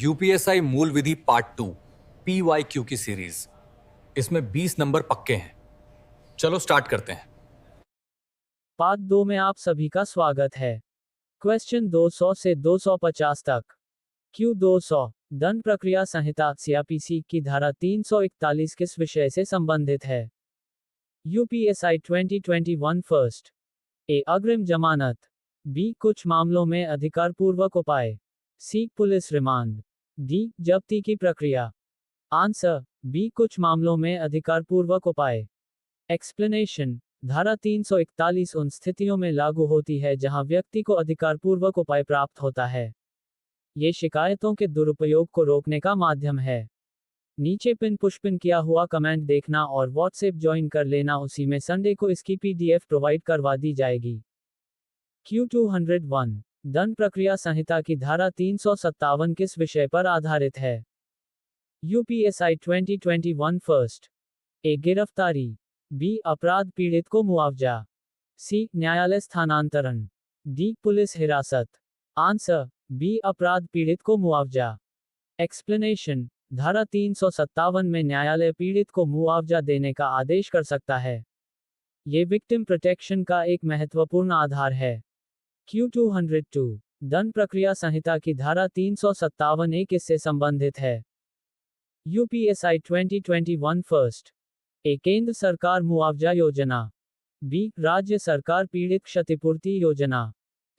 UPSI मूल विधि part 2 PYQ की series. इसमें 20 नंबर पक्के हैं। चलो स्टार्ट करते हैं। पार्ट 2 में आप सभी का स्वागत है। क्वेश्चन 200 से 250 तक। Q 200 दंड प्रक्रिया संहिता CRPC की धारा 341 किस विषय से संबंधित है? UPSI 2021 first. ए अग्रिम जमानत। बी कुछ मामलों में अधिकारपूर्वक उपाय। सी पुलिस रिमांड। डी जब्ती की प्रक्रिया। आंसर बी कुछ मामलों में अधिकारपूर्वक उपाय। एक्सप्लेनेशन। धारा 341 उन स्थितियों में लागू होती है जहां व्यक्ति को अधिकारपूर्वक उपाय प्राप्त होता है। ये शिकायतों के दुरुपयोग को रोकने का माध्यम है। नीचे पिन पुश पिन किया हुआ कमेंट देखना और व्हाट्सएप ज्वाइन कर लेना, उसी में संडे को इसकी PDF प्रोवाइड करवा दी जाएगी। Q 201 दंड प्रक्रिया संहिता की धारा 357 किस विषय पर आधारित है? UPSI 2021 first. ए गिरफ्तारी। बी अपराध पीड़ित को मुआवजा। सी न्यायालय स्थानांतरण। डी पुलिस हिरासत। आंसर बी अपराध पीड़ित को मुआवजा। एक्सप्लेनेशन। धारा 357 में न्यायालय पीड़ित को मुआवजा देने का आदेश कर सकता है। ये विक्टिम प्रोटेक्शन का एक महत्वपूर्ण आधार है। Q 202 दंड प्रक्रिया संहिता की धारा 357 एक इससे संबंधित है। UPSI 2021 first. ए केंद्र सरकार मुआवजा योजना। बी राज्य सरकार पीड़ित क्षतिपूर्ति योजना।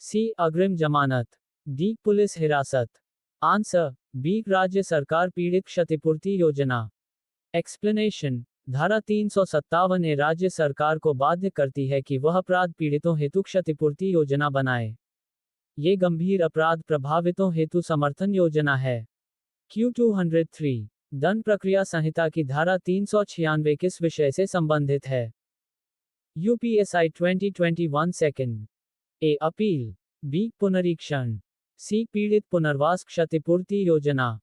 सी अग्रिम जमानत। डी पुलिस हिरासत। आंसर बी राज्य सरकार पीड़ित क्षतिपूर्ति योजना। एक्सप्लेनेशन। धारा 357 ए राज्य सरकार को बाध्य करती है कि वह अपराध पीड़ितों हेतु क्षतिपूर्ति योजना बनाए। ये गंभीर अपराध प्रभावितों हेतु समर्थन योजना है। Q 203 दंड प्रक्रिया संहिता की धारा 396 किस विषय से संबंधित है? UPSI 2021 second. A appeal. B पुनरीक्षण। सी पीड़ित पुनर्वास क्षतिपूर्ति योजना।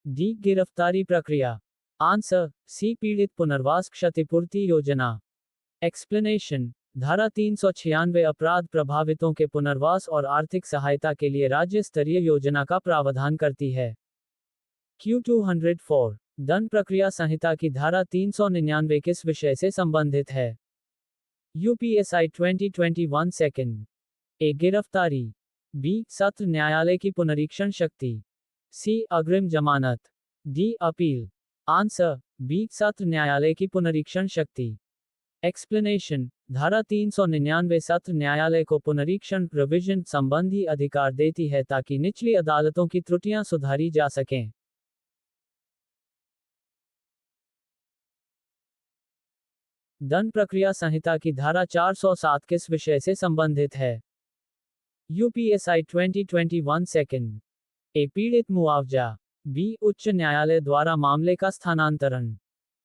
डी गिरफ्तारी प्रक्रिया। आंसर सी पीड़ित पुनर्वास क्षतिपूर्ति योजना। एक्सप्लेनेशन। धारा 396 अपराध प्रभावितों के पुनर्वास और आर्थिक सहायता के लिए राज्य स्तरीय योजना का प्रावधान करती है। Q 204 दंड प्रक्रिया संहिता की धारा 399 किस विषय से संबंधित है? UPSI 2021 second. ए गिरफ्तारी। बी सत्र न्यायालय की पुनरीक्षण शक्ति। सी अग्रिम जमानत। D appeal. आंसर बी सत्र न्यायालय की पुनरीक्षण शक्ति। एक्सप्लेनेशन। धारा 399 सत्र न्यायालय को पुनरीक्षण रिविजन संबंधी अधिकार देती है ताकि निचली अदालतों की त्रुटियां सुधारी जा सकें। दंड प्रक्रिया संहिता की धारा 407 किस विषय से संबंधित है? UPSI 2021 second. ए पीड़ित मुआवजा। बी उच्च न्यायालय द्वारा मामले का स्थानांतरण।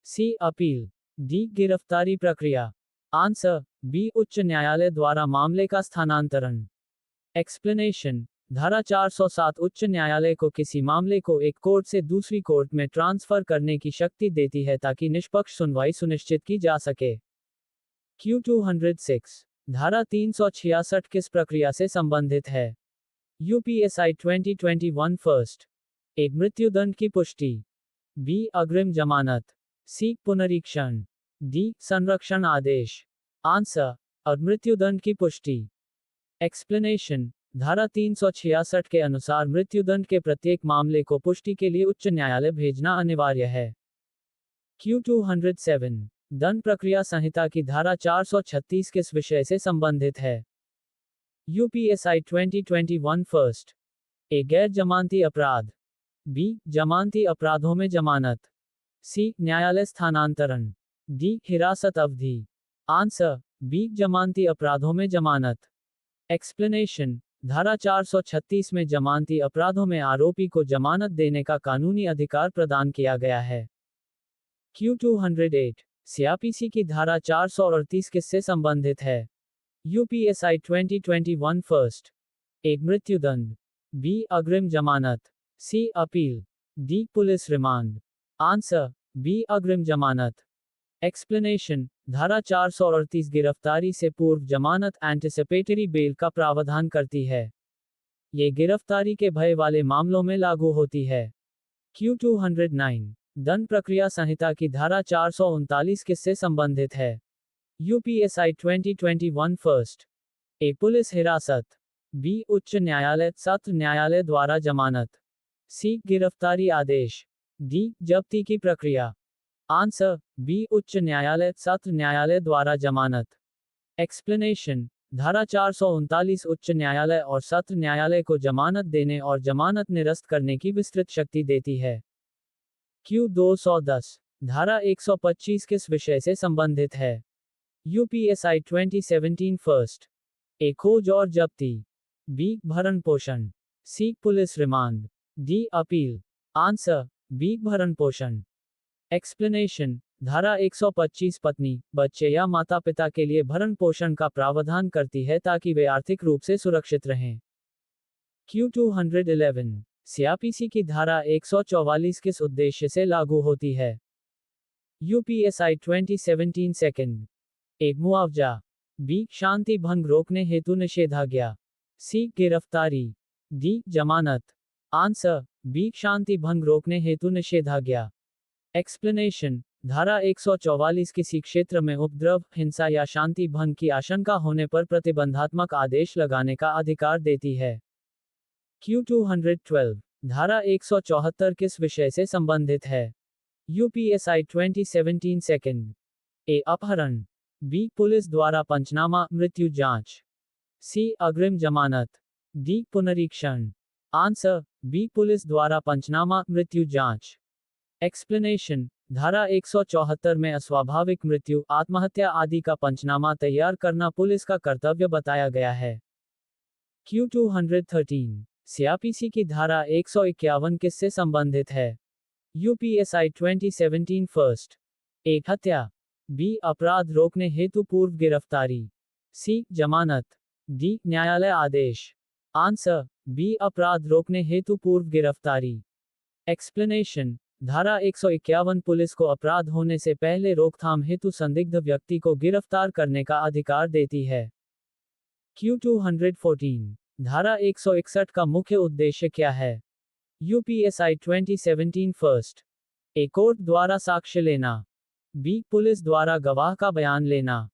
सी अपील। डी गिरफ्तारी प्रक्रिया। आंसर बी उच्च न्यायालय द्वारा मामले का स्थानांतरण। एक्सप्लेनेशन। धारा 407 उच्च न्यायालय को किसी मामले को एक कोर्ट से दूसरी कोर्ट में ट्रांसफर करने की शक्ति देती है ताकि निष्पक्ष सुनवाई सुनिश्चित की जा सके। Q 206 धारा 366 किस प्रक्रिया से संबंधित है? UPSI 2021 first. ए मृत्युदंड की पुष्टि। बी अग्रिम जमानत। सी पुनरीक्षण। डी संरक्षण आदेश। आंसर और मृत्युदंड की पुष्टि। एक्सप्लेनेशन। धारा 366 के अनुसार मृत्युदंड के प्रत्येक मामले को पुष्टि के लिए उच्च न्यायालय भेजना अनिवार्य है। Q 207 दंड प्रक्रिया संहिता की धारा 436 किस विषय से संबंधित है? UPSI 2021 first. ए गैर जमानती अपराध। बी जमानती अपराधों में जमानत। सी न्यायालय स्थानांतरण। डी हिरासत अवधि। आंसर बी जमानती अपराधों में जमानत। एक्सप्लेनेशन। धारा 436 में जमानती अपराधों में आरोपी को जमानत देने का कानूनी अधिकार प्रदान किया गया है। Q 208 CRPC की धारा 438 किससे संबंधित है? UPSI 2021 first. ए मृत्युदंड। बी अग्रिम जमानत। C appeal. D police remand. Answer B अग्रिम जमानत। एक्सप्लेनेशन। धारा 438 गिरफ्तारी से पूर्व जमानत एंटिसिपेटरी बेल का प्रावधान करती है। ये गिरफ्तारी के भय वाले मामलों में लागू होती है। Q209 दंड प्रक्रिया संहिता की धारा 439 किससे संबंधित है? UPSI 2021 first. ए पुलिस हिरासत। बी उच्च न्यायालय सत्र न्यायालय द्वारा जमानत। सी गिरफ्तारी आदेश। डी जब्ती की प्रक्रिया। आंसर बी उच्च न्यायालय सत्र न्यायालय द्वारा जमानत। एक्सप्लेनेशन धारा 439 उच्च न्यायालय और सत्र न्यायालय को जमानत देने और जमानत निरस्त करने की विस्तृत शक्ति देती है। Q210 धारा 125 किस विषय से संबंधित है? UPSI 2017 first. ए खोज और जब्ती। बी भरण पोषण। C police remand. D appeal. Answer B भरण पोषण। एक्सप्लेनेशन धारा 125 पत्नी, बच्चे या माता पिता के लिए भरण पोषण का प्रावधान करती है ताकि वे आर्थिक रूप से सुरक्षित रहें। Q211 सीआरपीसी की धारा 144 किस उद्देश्य से लागू होती है? UPSI 2017 second. ए मुआवजा। बी शांति भंग रोकने हेतु निषेधाज्ञा। सी गिरफ्तारी। डी जमानत। आंसर बी शांति भंग रोकने हेतु निषेधाज्ञा। एक्सप्लेनेशन धारा 144 किसी क्षेत्र में उपद्रव, हिंसा या शांति भंग की आशंका होने पर प्रतिबंधात्मक आदेश लगाने का अधिकार देती है। Q212 धारा 174 किस विषय से संबंधित है? UPSI 2017 second. ए अपहरण। बी पुलिस द्वारा पंचनामा मृत्यु जांच। सी अग्रिम जमानत। डी पुनरीक्षण। आंसर बी पुलिस द्वारा पंचनामा मृत्यु जांच। एक्सप्लेनेशन धारा 174 में अस्वाभाविक मृत्यु, आत्महत्या आदि का पंचनामा तैयार करना पुलिस का कर्तव्य बताया गया है। Q213 सीआरपीसी की धारा 151 किससे संबंधित है? UPSI 2017 first. ए हत्या। बी अपराध रोकने हेतु पूर्व गिरफ्तारी। सी जमानत। डी न्यायालय आदेश। आंसर बी अपराध रोकने हेतु पूर्व गिरफ्तारी। एक्सप्लेनेशन धारा 151 पुलिस को अपराध होने से पहले रोकथाम हेतु संदिग्ध व्यक्ति को गिरफ्तार करने का अधिकार देती है। Q214 धारा 161 का मुख्य उद्देश्य क्या है? UPSI 2017 first. ए कोर्ट द्वारा साक्ष्य लेना। बी पुलिस द्वारा गवाह का बयान लेना।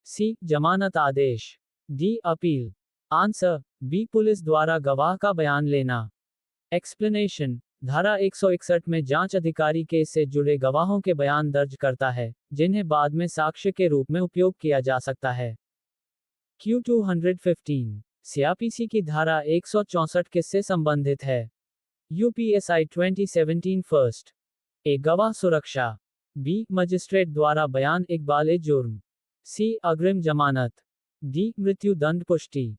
सी जमानत आदेश। D appeal. Answer B police द्वारा गवाह का बयान लेना। एक्सप्लेनेशन धारा 161 में जांच अधिकारी केस से जुड़े गवाहों के बयान दर्ज करता है, जिन्हें बाद में साक्ष्य के रूप में उपयोग किया जा सकता है। Q215 सीआरपीसी की धारा 164 किससे संबंधित है? UPSI 2017 first. ए गवाह सुरक्षा। बी मजिस्ट्रेट द्वारा बयान इकबाल जुर्म। सी अग्रिम जमानत। डी मृत्यु दंड पुष्टि।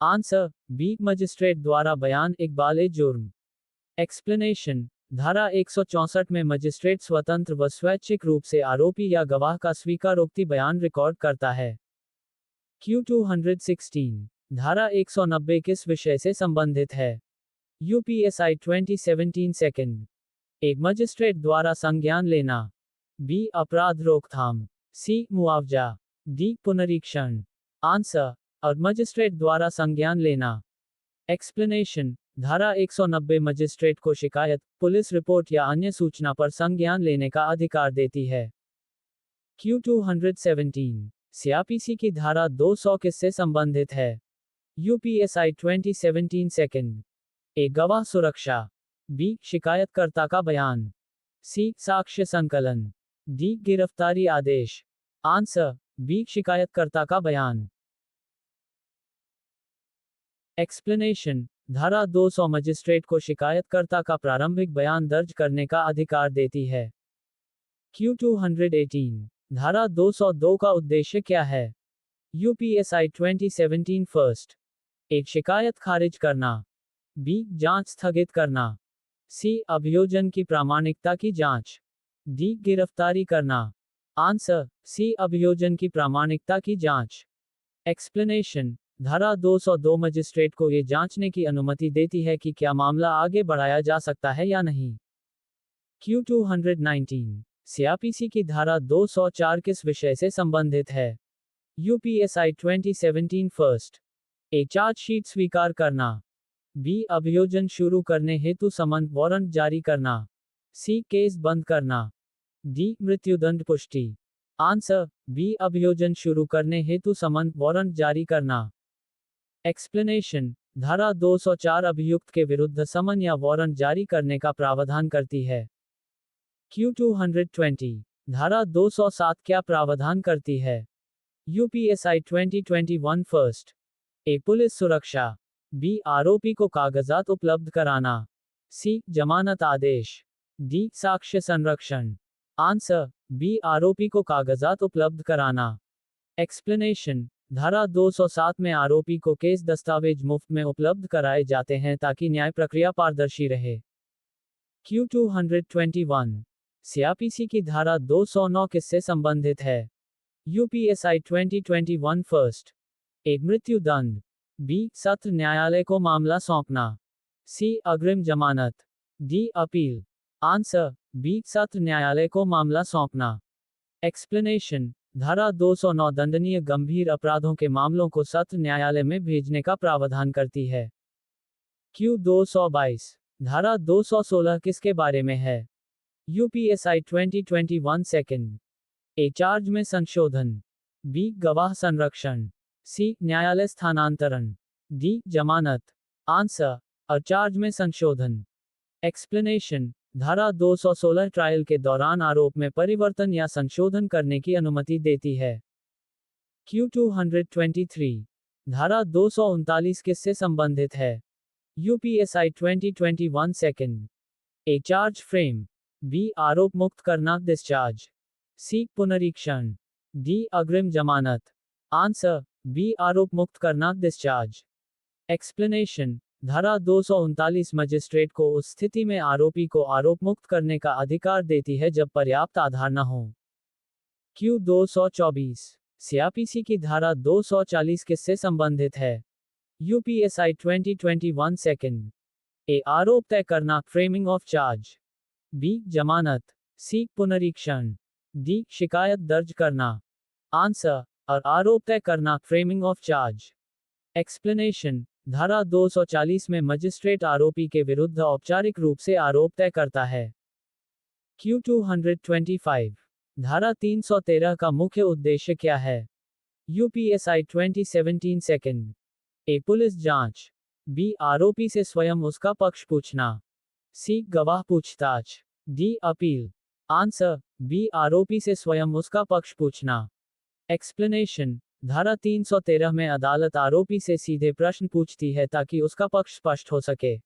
आंसर बी मजिस्ट्रेट द्वारा बयान इकबाल जुर्म। एक्सप्लेनेशन धारा 164 में मजिस्ट्रेट स्वतंत्र व स्वैच्छिक रूप से आरोपी या गवाह का स्वीकारोक्ति बयान रिकॉर्ड करता है। Q216 धारा 190 किस विषय से संबंधित है? UPSI 2017 second. ए मजिस्ट्रेट द्वारा संज्ञान लेना। बी अपराध रोकथाम। सी मुआवजा। डी पुनरीक्षण। आंसर और मजिस्ट्रेट द्वारा संज्ञान लेना। एक्सप्लेनेशन धारा 190 मजिस्ट्रेट को शिकायत, पुलिस रिपोर्ट या अन्य सूचना पर संज्ञान लेने का अधिकार देती है। Q217 सीआरपीसी की धारा 200 किससे संबंधित है? UPSI 2017 second. ए गवाह सुरक्षा। बी शिकायतकर्ता का बयान। सी साक्ष्य संकलन। डी गिरफ्तारी आदेश। आंसर बी शिकायतकर्ता का बयान। एक्सप्लेनेशन धारा 200 मजिस्ट्रेट को शिकायतकर्ता का प्रारंभिक बयान दर्ज करने का अधिकार देती है। Q218 धारा 202 का उद्देश्य क्या है? UPSI 2017 first. एक शिकायत खारिज करना। बी जांच स्थगित करना। सी अभियोजन की प्रामाणिकता की जांच। डी गिरफ्तारी करना। आंसर सी अभियोजन की प्रामाणिकता की जांच। एक्सप्लेनेशन धारा 202 मजिस्ट्रेट को ये जांचने की अनुमति देती है कि क्या मामला आगे बढ़ाया जा सकता है या नहीं। Q219 सीआरपीसी की धारा 204 किस विषय से संबंधित है? UPSI 2017 first. ए चार्जशीट स्वीकार करना। बी अभियोजन शुरू करने हेतु समन वारंट जारी करना। सी केस बंद करना, डी मृत्युदंड पुष्टि। आंसर बी अभियोजन शुरू करने हेतु समन वारंट जारी करना। एक्सप्लेनेशन, धारा 204 अभियुक्त के विरुद्ध समन या वारंट जारी करने का प्रावधान करती है। Q220, धारा 207 क्या प्रावधान करती है? यूपीएसआई 2021 फर्स्ट, ए पुलिस सुरक्षा, बी आरोपी को कागजात उपलब्ध कराना, सी जमानत आदेश, डी साक्ष्य संरक्षण। आंसर बी आरोपी को कागजात उपलब्ध कराना। एक्सप्लेनेशन, धारा 207 में आरोपी को केस दस्तावेज मुफ्त में उपलब्ध कराए जाते हैं ताकि न्याय प्रक्रिया पारदर्शी रहे। Q221, सीआरपीसी की धारा 209 किससे संबंधित है? यूपीएसआई 2021 फर्स्ट, ए मृत्यु दंड, बी सत्र न्यायालय को मामला सौंपना, सी अग्रिम जमानत, डी अपील। आंसर बी सत्र न्यायालय को मामला सौंपना। एक्सप्लेनेशन, धारा 209 दंडनीय गंभीर अपराधों के मामलों को सत्र न्यायालय में भेजने का प्रावधान करती है। Q222, धारा 216 किसके बारे में है? यूपीएसआई 2021 सेकंड, ए चार्ज में संशोधन, बी गवाह संरक्षण, सी न्यायालय स्थानांतरण, डी जमानत। आंसर अ चार्ज में संशोधन। एक्सप्लेनेशन, धारा 216 ट्रायल के दौरान आरोप में परिवर्तन या संशोधन करने की अनुमति देती है। Q223, धारा 239 किससे संबंधित है? UPSI 2021 second, A charge frame, B आरोप मुक्त करना डिस्चार्ज, सी पुनरीक्षण, डी अग्रिम जमानत। आंसर बी आरोप मुक्त करना डिस्चार्ज। एक्सप्लेनेशन, धारा 239 मजिस्ट्रेट को उस स्थिति में आरोपी को आरोप मुक्त करने का अधिकार देती है जब पर्याप्त आधार न हो। Q224, सीआरपीसी की धारा 240 किससे संबंधित है? यूपीएसआई 2021 सेकंड, ए आरोप तय करना फ्रेमिंग ऑफ चार्ज, बी जमानत, सी पुनरीक्षण, डी शिकायत दर्ज करना। आंसर और आरोप तय करना फ्रेमिंग ऑफ चार्ज। एक्सप्लेनेशन, धारा 240 में मजिस्ट्रेट आरोपी के विरुद्ध औपचारिक रूप से आरोप तय करता है। Q225, धारा 313 का मुख्य उद्देश्य क्या है? यूपीएसआई 2017 सेकंड, ए पुलिस जांच, बी आरोपी से स्वयं उसका पक्ष पूछना, सी गवाह पूछताछ, डी अपील। आंसर बी आरोपी से स्वयं उसका पक्ष पूछना। एक्सप्लेनेशन, धारा 313 में अदालत आरोपी से सीधे प्रश्न पूछती है ताकि उसका पक्ष स्पष्ट हो सके।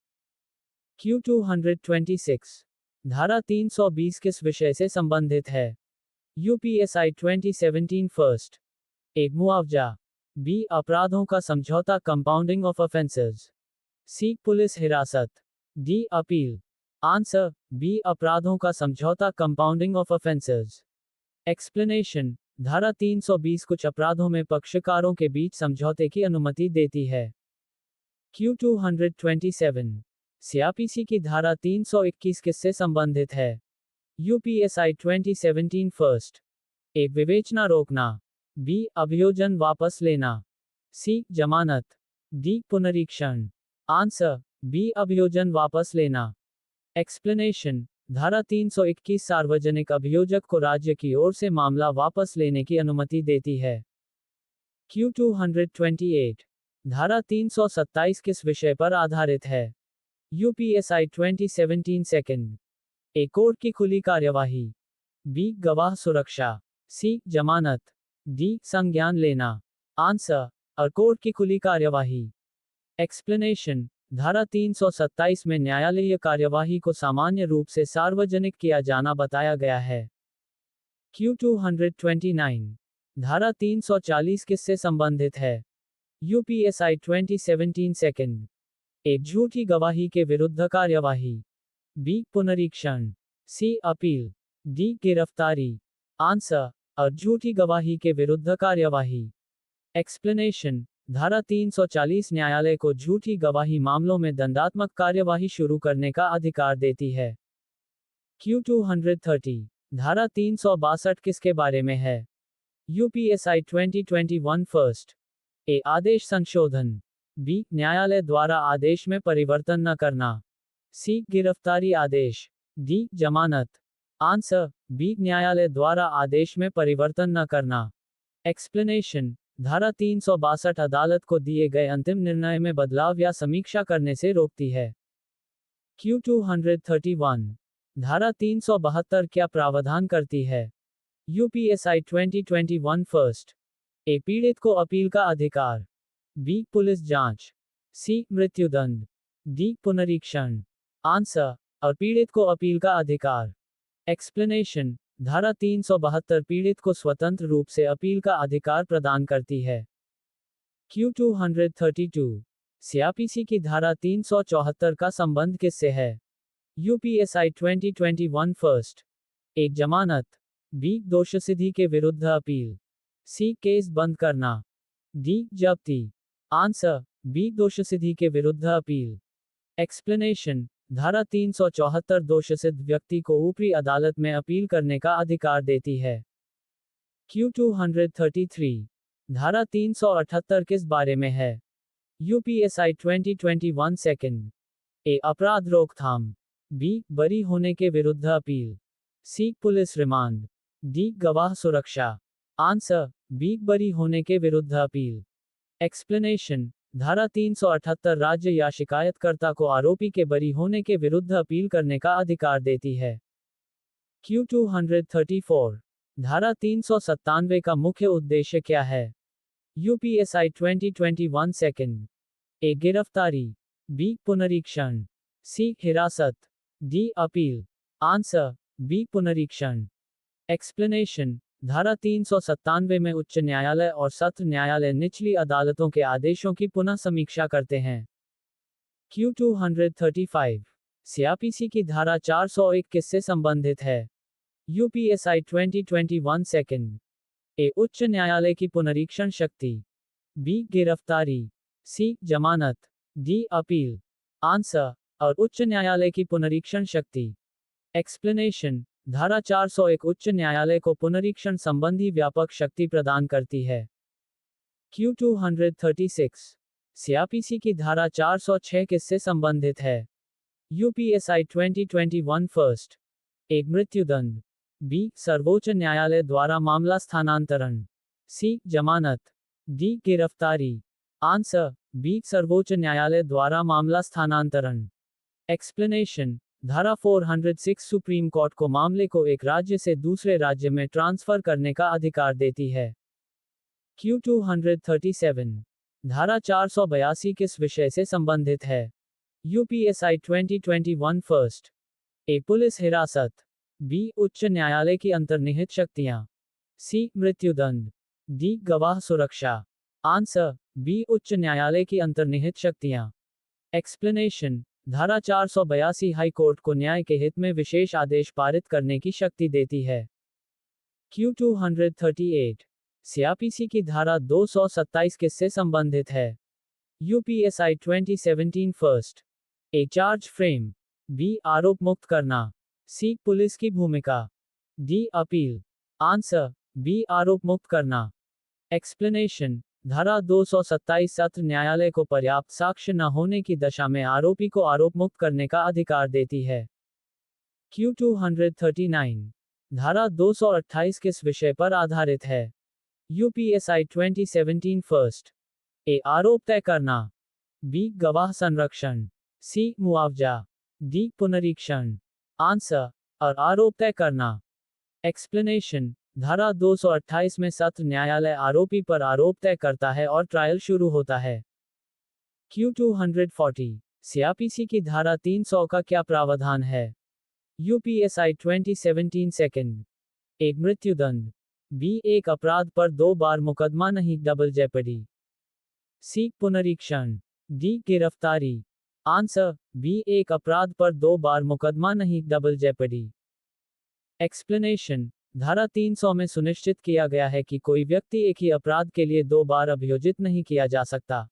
Q226, धारा 320 किस विषय से संबंधित है? यूपीएसआई 2017 फर्स्ट, ए मुआवजा, बी अपराधों का समझौता compounding of offences, C police हिरासत, डी अपील। आंसर बी अपराधों का समझौता कंपाउंडिंग ऑफ ऑफेंसेस। एक्सप्लेनेशन, धारा 320 कुछ अपराधों में पक्षकारों के बीच समझौते की अनुमति देती है। Q227, सीआरपीसी की धारा 321 किससे संबंधित है? यूपीएसआई 2017 फर्स्ट, ए विवेचना रोकना, बी अभियोजन वापस लेना, सी जमानत, डी पुनरीक्षण। आंसर बी अभियोजन वापस लेना। एक्सप्लेनेशन, धारा 321 सार्वजनिक अभियोजक को राज्य की ओर से मामला वापस लेने की अनुमति देती है। Q228, धारा 327 किस विषय पर आधारित है? यूपीएसआई 2017 सेकंड, ए कोर्ट की खुली कार्यवाही, बी गवाह सुरक्षा, सी जमानत, डी संज्ञान लेना। आंसर और कोर्ट की खुली कार्यवाही। एक्सप्लेनेशन, धारा 327 में न्यायालयीय कार्यवाही को सामान्य रूप से सार्वजनिक किया जाना बताया गया है। Q229, धारा 340 किससे संबंधित है? यूपीएसआई 2017 सेकंड, ए झूठी गवाही के विरुद्ध कार्यवाही, बी पुनरीक्षण, सी अपील, डी गिरफ्तारी। आंसर और झूठी गवाही के विरुद्ध कार्यवाही। एक्सप्लेनेशन, धारा 340 न्यायालय को झूठी गवाही मामलों में दंडात्मक कार्यवाही शुरू करने का अधिकार देती है। Q230, धारा 362 किसके बारे में है? यूपीएसआई 2021 फर्स्ट, ए आदेश संशोधन, बी न्यायालय द्वारा आदेश में परिवर्तन न करना, सी गिरफ्तारी आदेश, डी जमानत। आंसर बी न्यायालय द्वारा आदेश में परिवर्तन न करना। एक्सप्लेनेशन धारा 362 अदालत को दिए गए अंतिम निर्णय में बदलाव या समीक्षा करने से रोकती है। Q231 धारा 372 क्या प्रावधान करती है? UPSI 2021 first. ए पीड़ित को अपील का अधिकार। बी पुलिस जांच। सी मृत्युदंड। डी पुनरीक्षण। आंसर और पीड़ित को अपील का अधिकार। एक्सप्लेनेशन धारा 372 पीड़ित को स्वतंत्र रूप से अपील का अधिकार प्रदान करती है। Q232 सीआरपीसी की धारा 374 का संबंध किससे है? UPSI 2021 first. ए जमानत। बी दोषसिद्धि के विरुद्ध अपील। सी केस बंद करना। डी जब्ती। आंसर बी दोषसिद्धि के विरुद्ध अपील। एक्सप्लेनेशन धारा 374 दोषसिद्ध व्यक्ति को ऊपरी अदालत में अपील करने का अधिकार देती है। Q233 धारा 378 किस बारे में है? UPSI 2021 second. ए अपराध रोकथाम। बी बरी होने के विरुद्ध अपील। सी पुलिस रिमांड। डी गवाह सुरक्षा। आंसर बी बरी होने के विरुद्ध अपील। एक्सप्लेनेशन धारा 378 राज्य या शिकायतकर्ता को आरोपी के बरी होने के विरुद्ध अपील करने का अधिकार देती है। Q234 धारा 397 का मुख्य उद्देश्य क्या है? UPSI 2021 second. ए गिरफ्तारी। बी पुनरीक्षण। सी हिरासत। D appeal. आंसर बी पुनरीक्षण। एक्सप्लेनेशन धारा 397 में उच्च न्यायालय और सत्र न्यायालय निचली अदालतों के आदेशों की पुनः समीक्षा करते हैं। Q235 सीआरपीसी की धारा 401 किससे संबंधित है? UPSI 2021 second. ए उच्च न्यायालय की पुनरीक्षण शक्ति। बी गिरफ्तारी। सी जमानत। D appeal. आंसर और उच्च न्यायालय की पुनरीक्षण शक्ति। एक्सप्लेनेशन धारा 401 उच्च न्यायालय को पुनरीक्षण संबंधी व्यापक शक्ति प्रदान करती है। Q236 सीआरपीसी की धारा 406 किससे संबंधित है? UPSI 2021 first. एक मृत्युदंड। बी सर्वोच्च न्यायालय द्वारा मामला स्थानांतरण। सी जमानत। डी गिरफ्तारी। आंसर बी सर्वोच्च न्यायालय द्वारा मामला स्थानांतरण। एक्सप्लेनेशन धारा 406 सुप्रीम कोर्ट को मामले को एक राज्य से दूसरे राज्य में ट्रांसफर करने का अधिकार देती है। Q237 धारा 482 किस विषय से संबंधित है? UPSI 2021 first. ए पुलिस हिरासत। बी उच्च न्यायालय की अंतर्निहित शक्तियां। सी मृत्युदंड। डी गवाह सुरक्षा। आंसर बी उच्च न्यायालय की अंतर्निहित शक्तियां। एक्सप्लेनेशन धारा 482 हाई कोर्ट को न्याय के हित में विशेष आदेश पारित करने की शक्ति देती है। Q238 सीआरपीसी की धारा 227 किससे संबंधित है? UPSI 2017 first. A charge frame. B आरोप मुक्त करना। सी पुलिस की भूमिका। D appeal. आंसर बी आरोप मुक्त करना। एक्सप्लेनेशन धारा 227 सत्र न्यायालय को पर्याप्त साक्ष्य न होने की दशा में आरोपी को आरोप मुक्त करने का अधिकार देती है। Q239 धारा 228 किस विषय पर आधारित है? UPSI 2017 first. ए आरोप तय करना। बी गवाह संरक्षण। सी मुआवजा। डी पुनरीक्षण। आंसर और आरोप तय करना। एक्सप्लेनेशन धारा 228 में सत्र न्यायालय आरोपी पर आरोप तय करता है और ट्रायल शुरू होता है। Q240 सीआरपीसी की धारा 300 का क्या प्रावधान है? UPSI 2017 second. एक मृत्युदंड। बी एक अपराध पर 2 बार मुकदमा नहीं डबल जेपडी। सी पुनरीक्षण। डी गिरफ्तारी। आंसर बी एक अपराध पर 2 बार मुकदमा नहीं डबल जेपडी। एक्सप्लेनेशन धारा 300 में सुनिश्चित किया गया है कि कोई व्यक्ति एक ही अपराध के लिए 2 बार अभियोजित नहीं किया जा सकता।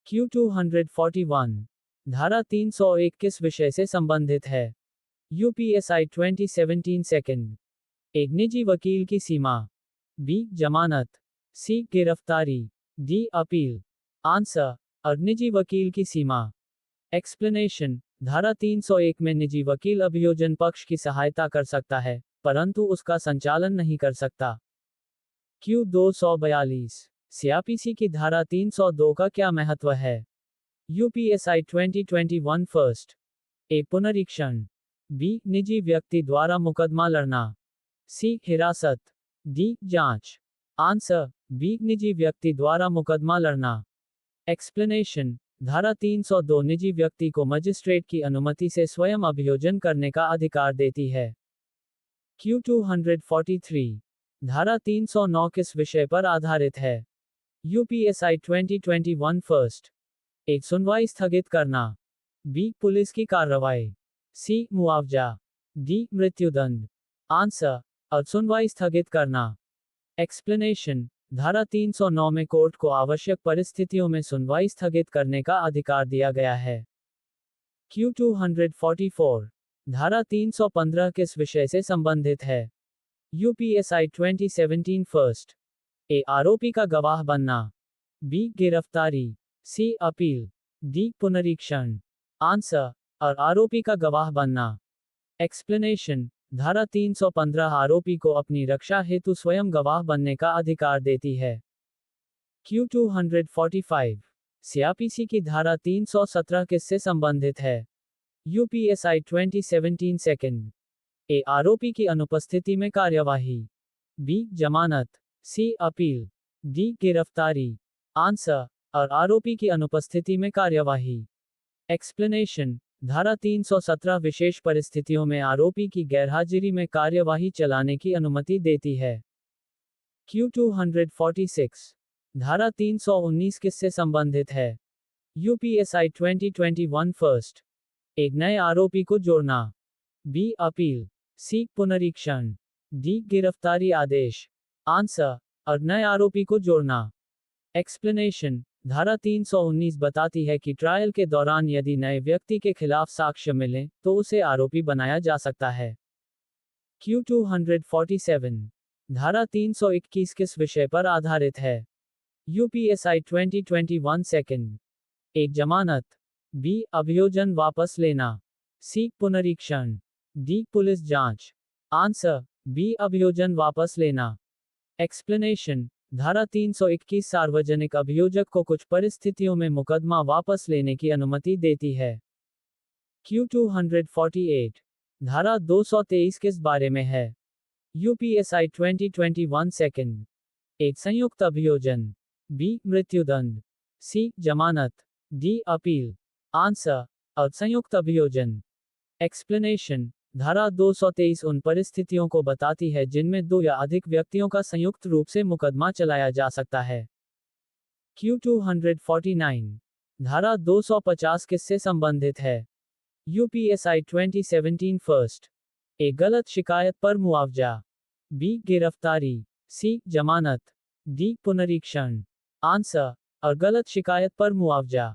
Q241 धारा 301 किस विषय से संबंधित है? UPSI 2017 second. एक निजी वकील की सीमा। बी जमानत। सी गिरफ्तारी। D appeal. आंसर और निजी वकील की सीमा। एक्सप्लेनेशन धारा 301 में निजी वकील अभियोजन पक्ष की सहायता कर सकता है, परंतु उसका संचालन नहीं कर सकता। Q 242 सीआरपीसी की धारा 302 का क्या महत्व है? UPSI 2021 first. ए पुनरीक्षण। बी निजी व्यक्ति द्वारा मुकदमा लड़ना। सी हिरासत। डी जांच। आंसर बी निजी व्यक्ति द्वारा मुकदमा लड़ना। एक्सप्लेनेशन। धारा 302 निजी व्यक्ति को मजिस्ट्रेट की अनुमति से स्वयं अभियोजन करने का अधिकार देती है। Q 243 धारा 309 किस विषय पर आधारित है? UPSI 2021 first. ए सुनवाई स्थगित करना। बी पुलिस की कार्रवाई। सी मुआवजा। डी मृत्युदंड। आंसर सुनवाई स्थगित करना। एक्सप्लेनेशन। धारा 309 में कोर्ट को आवश्यक परिस्थितियों में सुनवाई स्थगित करने का अधिकार दिया गया है। Q 244 धारा 315 किस विषय से संबंधित है? UPSI 2017 first. ए आरोपी का गवाह बनना। बी गिरफ्तारी। सी अपील। डी पुनरीक्षण। आंसर आरोपी का गवाह बनना। एक्सप्लेनेशन। धारा 315 आरोपी को अपनी रक्षा हेतु स्वयं गवाह बनने का अधिकार देती है। Q 245 सीआरपीसी की धारा 317 किससे संबंधित है? UPSI 2017 second. ए आरोपी की अनुपस्थिति में कार्यवाही। बी जमानत। C appeal. डी गिरफ्तारी। आंसर आरोपी की अनुपस्थिति में कार्यवाही। एक्सप्लेनेशन। धारा 317 विशेष परिस्थितियों में आरोपी की गैरहाजिरी में कार्यवाही चलाने की अनुमति देती है। Q 246 धारा 319 किससे संबंधित है? UPSI 2021 first. एक नए आरोपी को जोड़ना। B appeal. सी पुनरीक्षण। डी गिरफ्तारी आदेश। आंसर नए आरोपी को जोड़ना। एक्सप्लेनेशन। धारा 319 बताती है कि ट्रायल के दौरान यदि नए व्यक्ति के खिलाफ साक्ष्य मिलें, तो उसे आरोपी बनाया जा सकता है। Q 247 धारा 321 किस विषय पर आधारित है? UPSI 2021 second. एक जमानत। बी अभियोजन वापस लेना। सी पुनरीक्षण। डी पुलिस जांच। आंसर बी अभियोजन वापस लेना। एक्सप्लेनेशन। धारा 321 सार्वजनिक अभियोजक को कुछ परिस्थितियों में मुकदमा वापस लेने की अनुमति देती है। Q 248 धारा 223 किस बारे में है? UPSI 2021 second. एक संयुक्त अभियोजन। बी मृत्युदंड। सी जमानत। D appeal. आंसर संयुक्त अभियोजन। एक्सप्लेनेशन। धारा 223 उन परिस्थितियों को बताती है जिनमें दो या अधिक व्यक्तियों का संयुक्त रूप से मुकदमा चलाया जा सकता है। Q 249 धारा 250 किससे संबंधित है? UPSI 2017 first. ए गलत शिकायत पर मुआवजा। बी गिरफ्तारी। सी जमानत। डी पुनरीक्षण। आंसर गलत शिकायत पर मुआवजा।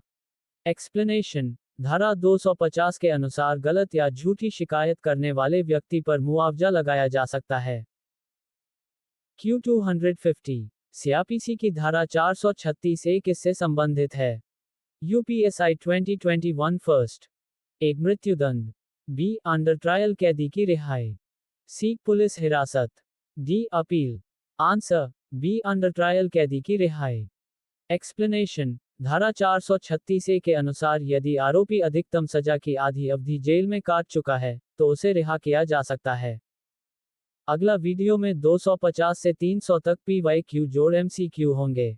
एक्सप्लेनेशन। धारा 250 के अनुसार गलत या झूठी शिकायत करने वाले व्यक्ति पर मुआवजा लगाया जा सकता है। Q 250 सीआरपीसी की धारा 436 ए किससे संबंधित है? UPSI 2021 first. एक मृत्युदंड। बी अंडर ट्रायल कैदी की रिहाई। सी पुलिस हिरासत। D appeal. Answer be under trial कैदी की रिहाई। एक्सप्लेनेशन। धारा 436 ए के अनुसार यदि आरोपी अधिकतम सजा की आधी अवधि जेल में काट चुका है, तो उसे रिहा किया जा सकता है। अगला वीडियो में 250 से 300 तक PYQ जोड़ MCQ होंगे।